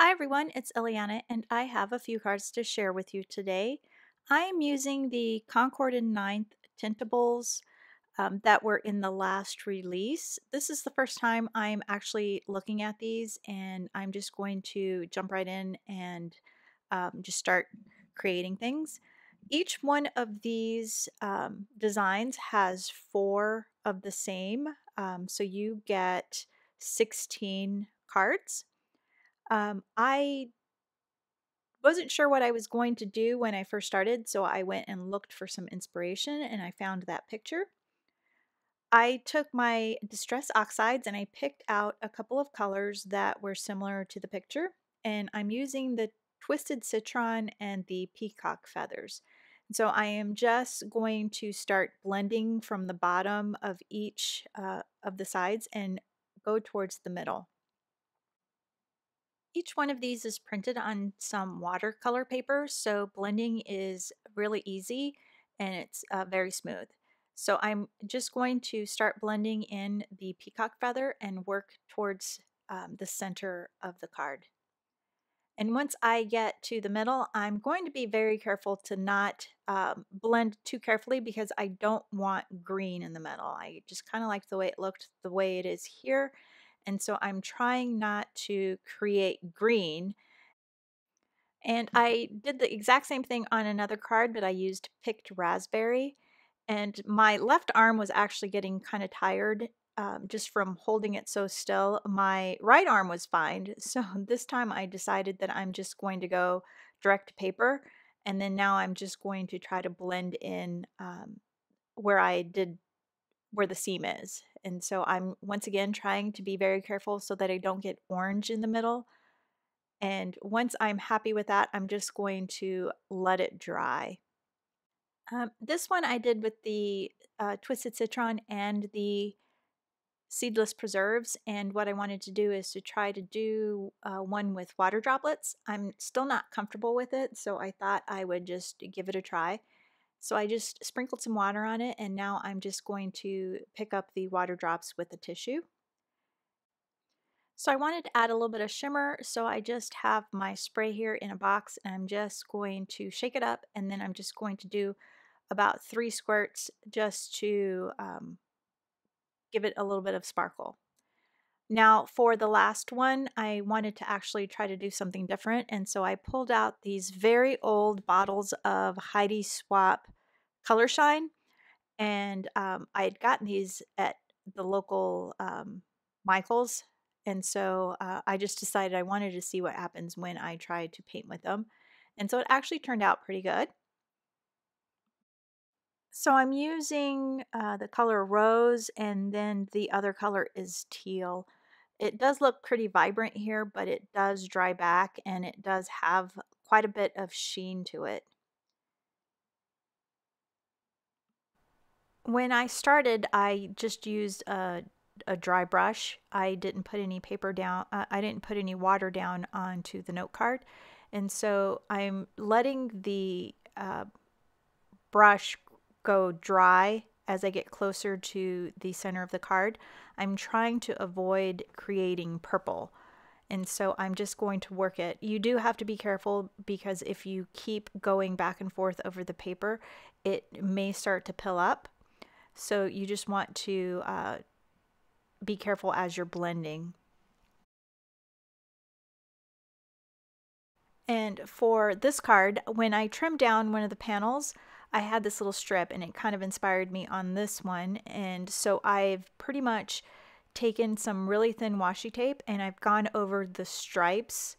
Hi everyone, it's Eliana and I have a few cards to share with you today. I am using the Concord and Ninth Tintables that were in the last release. This is the first time I'm actually looking at these and I'm just going to jump right in and just start creating things. Each one of these designs has 4 of the same, so you get 16 cards. I wasn't sure what I was going to do when I first started, so I went and looked for some inspiration and I found that picture. I took my Distress Oxides and I picked out a couple of colors that were similar to the picture, and I'm using the Twisted Citron and the Peacock feathers. So I am just going to start blending from the bottom of each of the sides and go towards the middle. Each one of these is printed on some watercolor paper, so blending is really easy and it's very smooth. So I'm just going to start blending in the peacock feather and work towards the center of the card. And once I get to the middle, I'm going to be very careful to not blend too carefully because I don't want green in the middle. I just kind of like the way it looked the way it is here. And so I'm trying not to create green. And I did the exact same thing on another card, but I used picked raspberry. And my left arm was actually getting kind of tired just from holding it so still. My right arm was fine. So this time I decided that I'm just going to go direct to paper. And then now I'm just going to try to blend in where the seam is. And so I'm once again trying to be very careful so that I don't get orange in the middle. And once I'm happy with that, I'm just going to let it dry. This one I did with the Twisted Citron and the Seedless preserves, and what I wanted to do is to try to do one with water droplets. I'm still not comfortable with it, so I thought I would just give it a try. So I just sprinkled some water on it, and now I'm just going to pick up the water drops with a tissue. So I wanted to add a little bit of shimmer, so I just have my spray here in a box and I'm just going to shake it up, and then I'm just going to do about 3 squirts just to give it a little bit of sparkle. Now for the last one, I wanted to actually try to do something different, and so I pulled out these very old bottles of Heidi Swap Color Shine, and I had gotten these at the local Michael's, and so I just decided I wanted to see what happens when I try to paint with them, and so it actually turned out pretty good. So I'm using the color rose, and then the other color is teal. It does look pretty vibrant here, but it does dry back and it does have quite a bit of sheen to it. When I started, I just used a dry brush. I didn't put any paper down, I didn't put any water down onto the note card. And so I'm letting the brush go dry as I get closer to the center of the card. I'm trying to avoid creating purple. And so I'm just going to work it. You do have to be careful because if you keep going back and forth over the paper, it may start to pill up. So you just want to be careful as you're blending. And for this card, when I trimmed down one of the panels, I had this little strip and it kind of inspired me on this one. And so I've pretty much taken some really thin washi tape and I've gone over the stripes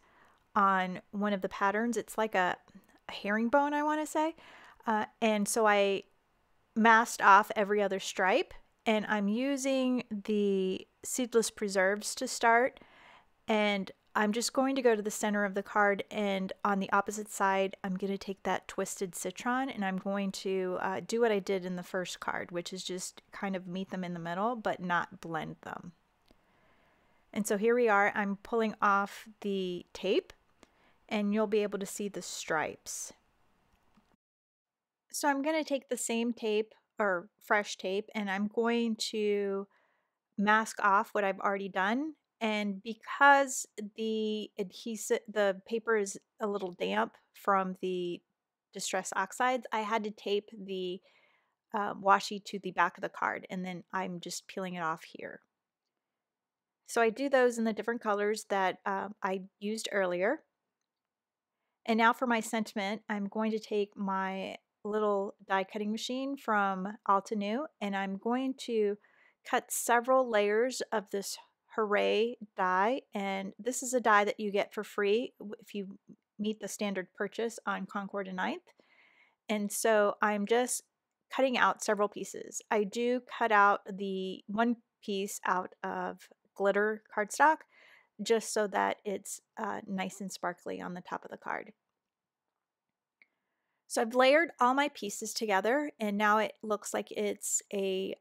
on one of the patterns. It's like a herringbone, I want to say. And so I masked off every other stripe, and I'm using the Seedless preserves to start, and I'm just going to go to the center of the card, and on the opposite side I'm going to take that Twisted Citron and I'm going to do what I did in the first card, which is just kind of meet them in the middle but not blend them. And so here we are, I'm pulling off the tape and you'll be able to see the stripes. So I'm going to take the same tape or fresh tape and I'm going to mask off what I've already done, And because the paper is a little damp from the distress oxides, I had to tape the washi to the back of the card, and then I'm just peeling it off here. So I do those in the different colors that I used earlier. And now for my sentiment, I'm going to take my little die cutting machine from Altenew, and I'm going to cut several layers of this Hooray die. And this is a die that you get for free if you meet the standard purchase on Concord and Ninth. And so I'm just cutting out several pieces. I do cut out the one piece out of glitter cardstock just so that it's nice and sparkly on the top of the card. So I've layered all my pieces together, and now it looks like it's a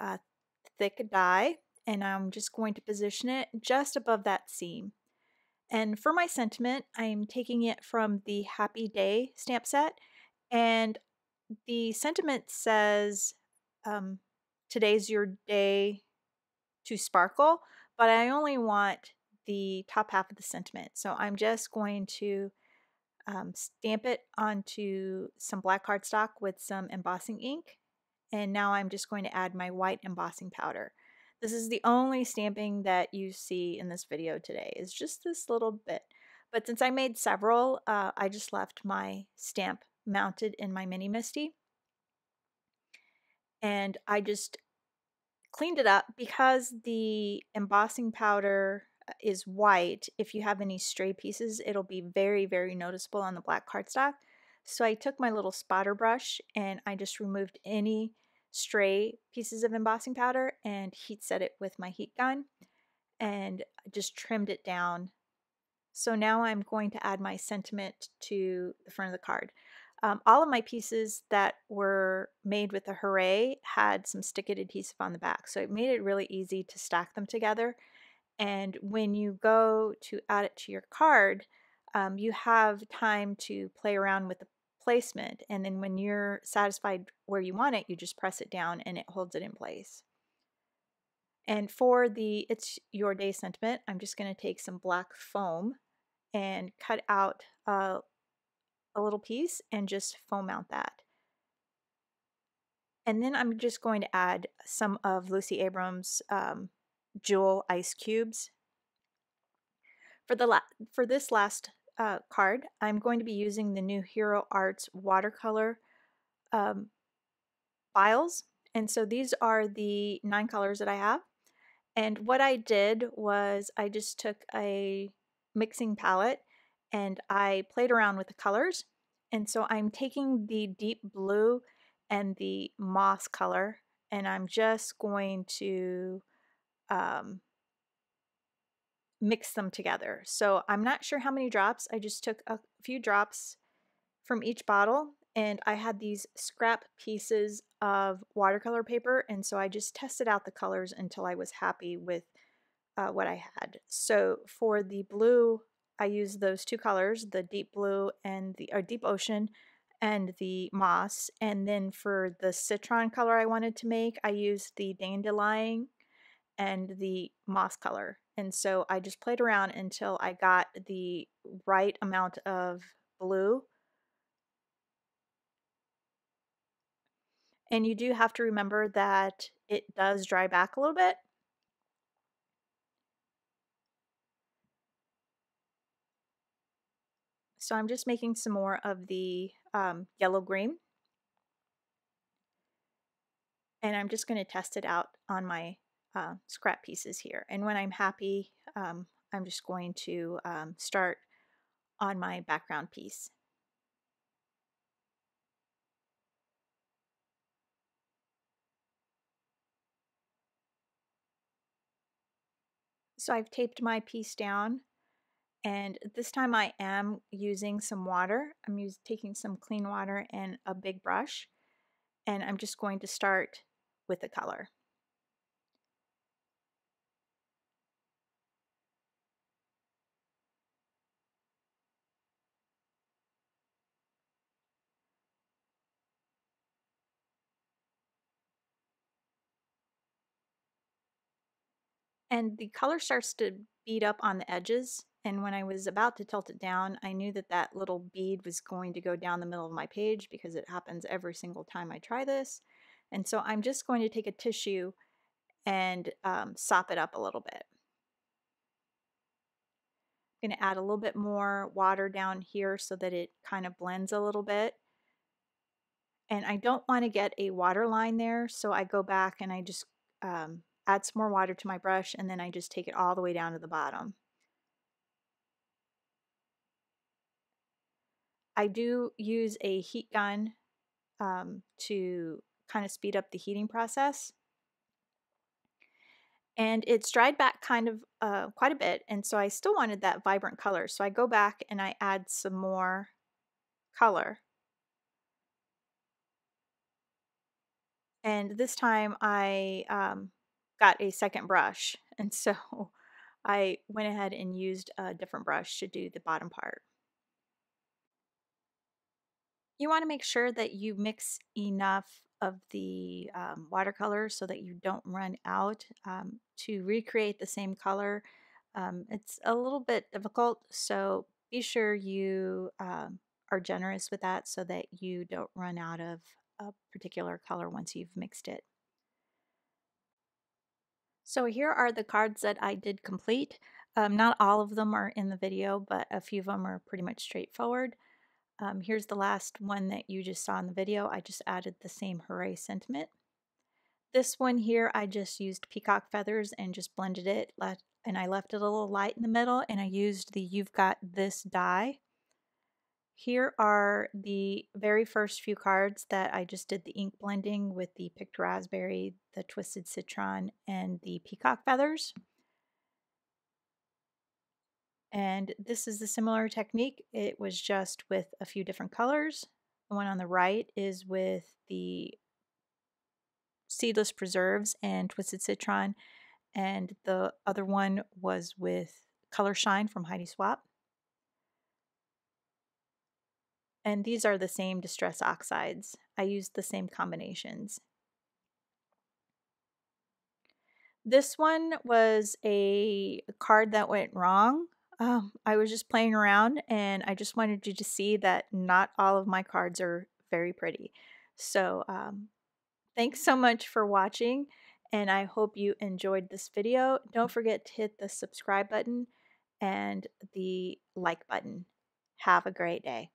thick die, and I'm just going to position it just above that seam. And for my sentiment, I'm taking it from the Happy Day stamp set, and the sentiment says, today's your day to sparkle, but I only want the top half of the sentiment. So I'm just going to stamp it onto some black cardstock with some embossing ink. And now I'm just going to add my white embossing powder. This is the only stamping that you see in this video today, is just this little bit. But since I made several, I just left my stamp mounted in my mini MISTI. And I just cleaned it up because the embossing powder is white. If you have any stray pieces, it'll be very, very noticeable on the black cardstock. So I took my little spotter brush and I just removed any stray pieces of embossing powder and heat set it with my heat gun and just trimmed it down. So now I'm going to add my sentiment to the front of the card. All of my pieces that were made with the Hooray had some stick-it adhesive on the back, so it made it really easy to stack them together. And when you go to add it to your card, you have time to play around with the placement, and then when you're satisfied where you want it, you just press it down and it holds it in place. And for the It's Your Day sentiment, I'm just going to take some black foam and cut out a little piece and just foam mount that. And then I'm just going to add some of Lucy Abrams' Jewel ice cubes. For this last card, I'm going to be using the new Hero Arts watercolor files. And so these are the 9 colors that I have. And what I did was I just took a mixing palette and I played around with the colors. And so I'm taking the deep blue and the moss color, and I'm just going to mix them together. So I'm not sure how many drops. I just took a few drops from each bottle, and I had these scrap pieces of watercolor paper, and so I just tested out the colors until I was happy with what I had. So for the blue, I used those 2 colors, the deep blue and the deep ocean and the moss. And then for the citron color I wanted to make, I used the dandelion and the moss color. And so I just played around until I got the right amount of blue. And you do have to remember that it does dry back a little bit. So I'm just making some more of the yellow green. And I'm just going to test it out on my scrap pieces here. And when I'm happy, I'm just going to start on my background piece. So I've taped my piece down, and this time I am using some water. I'm taking some clean water and a big brush, and I'm just going to start with the color. And the color starts to bead up on the edges, and when I was about to tilt it down, I knew that that little bead was going to go down the middle of my page because it happens every single time I try this. And so I'm just going to take a tissue and sop it up a little bit. I'm going to add a little bit more water down here so that it kind of blends a little bit. And I don't want to get a water line there, so I go back and I just add some more water to my brush, and then I just take it all the way down to the bottom. I do use a heat gun to kind of speed up the heating process. And it's dried back kind of quite a bit, and so I still wanted that vibrant color. So I go back and I add some more color. And this time I got a second brush, and so I went ahead and used a different brush to do the bottom part. You want to make sure that you mix enough of the watercolor so that you don't run out. To recreate the same color, it's a little bit difficult, so be sure you are generous with that so that you don't run out of a particular color once you've mixed it. So here are the cards that I did complete. Not all of them are in the video, but a few of them are pretty much straightforward. Here's the last one that you just saw in the video. I just added the same hooray sentiment. This one here, I just used peacock feathers and just blended it, and I left it a little light in the middle, and I used the You've Got This die. Here are the very first few cards that I just did the ink blending with the picked raspberry, the twisted citron, and the peacock feathers. And this is the similar technique. It was just with a few different colors. The one on the right is with the Seedless preserves and twisted citron, and the other one was with Color Shine from Heidi Swap. And these are the same distress oxides. I used the same combinations. This one was a card that went wrong. I was just playing around, and I just wanted you to see that not all of my cards are very pretty. So thanks so much for watching, and I hope you enjoyed this video. Don't forget to hit the subscribe button and the like button. Have a great day.